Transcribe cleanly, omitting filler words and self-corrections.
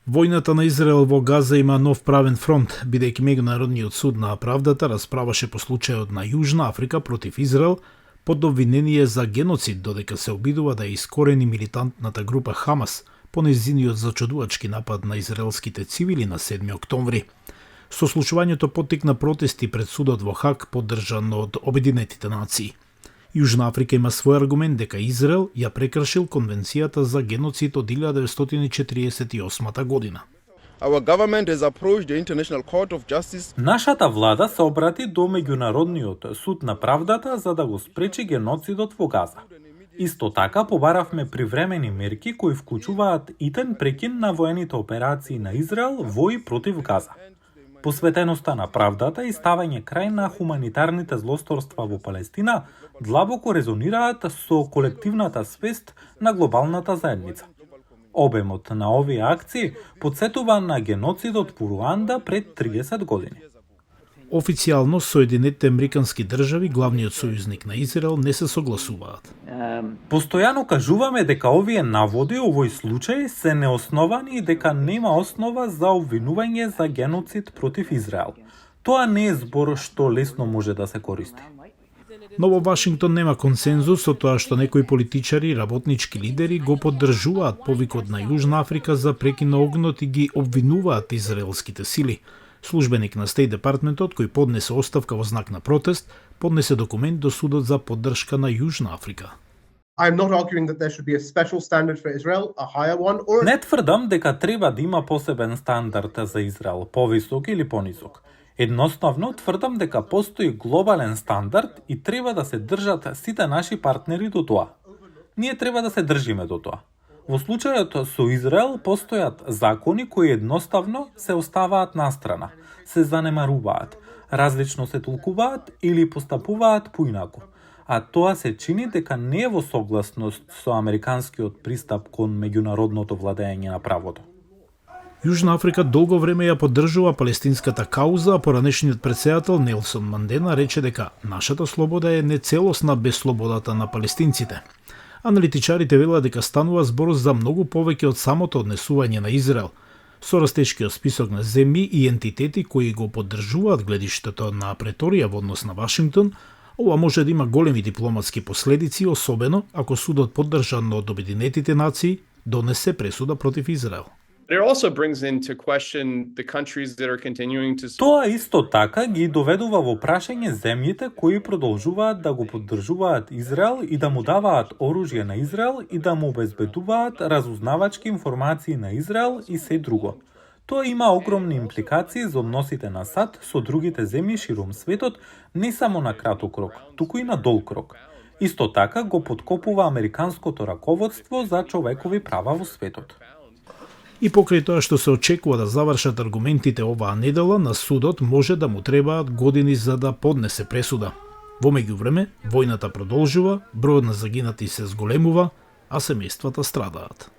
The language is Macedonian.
Војната на Израел во Газа има нов правен фронт, бидејќи Меѓународниот суд на правдата расправаше по случајот на Јужна Африка против Израел под обвинение за геноцид, додека се обидува да искорени милитантната група Хамас по нејзиниот зачудувачки напад на израелските цивили на 7 октомври. Сослушувањето поттикна протести пред судот во Хаг, поддржан од Обединетите нации. Јужна Африка има свој аргумент дека Израел ја прекршил Конвенцијата за геноцид од 1948 година. Нашата влада се обрати до Меѓународниот суд на правдата за да го спречи геноцидот во Газа. Исто така побаравме привремени мерки кои вклучуваат итен прекин на воените операции на Израел во и против Газа. Посветеноста на правдата и ставање крај на хуманитарните злосторства во Палестина длабоко резонираат со колективната свест на глобалната заедница. Обемот на овие акции потсетува на геноцидот во Руанда пред 30 години. Официјално Соединетите Американски држави, главниот сојузник на Израел, не се согласуваат. Постојано кажуваме дека овие наводи овој случај се неосновани и дека нема основа за обвинување за геноцид против Израел. Тоа не е збор што лесно може да се користи. Но во Вашингтон нема консензус со тоа што некои политичари и работнички лидери го поддржуваат повикот на Јужна Африка за прекин на огнот и ги обвинуваат израелските сили. Службеник на Стейт департментот, кој поднесе оставка во знак на протест, поднесе документ до судот за поддршка на Јужна Африка. Не тврдам дека треба да има посебен стандард за Израел, повисок или понисок. Едноставно тврдам дека постои глобален стандард и треба да се држат сите наши партнери до тоа. Ние треба да се држиме до тоа. Во случајот со Израел постојат закони кои едноставно се оставаат настрана, се занемаруваат, различно се толкуваат или постапуваат поинаку. А тоа се чини дека не е во согласност со американскиот пристап кон меѓународното владење на правото. Јужна Африка долго време ја поддржува палестинската кауза, а поранешниот претседател Нелсон Мандела рече дека нашата слобода е нецелосна без слободата на палестинците. Аналитичарите велат дека станува збор за многу повеќе од самото однесување на Израел. Со растечкиот список на земји и ентитети кои го поддржуваат гледиштето на Преторија во однос на Вашингтон, ова може да има големи дипломатски последици, особено ако судот поддржан од Обединетите нации донесе пресуда против Израел. Тоа исто така ги доведува во прашање земјите кои продолжуваат да го поддржуваат Израел и да му даваат оружје на Израел и да му обезбедуваат разузнавачки информации на Израел и се друго. Тоа има огромни импликации за односите на САД со другите земји широм светот, не само на краток рок, туку и на долг рок. Исто така го подкопува американското раководство за човекови права во светот. И покрај тоа што се очекува да завршат аргументите оваа недела, на судот може да му требаат години за да поднесе пресуда. Во меѓувреме, војната продолжува, бројот на загинати се зголемува, а семејствата страдаат.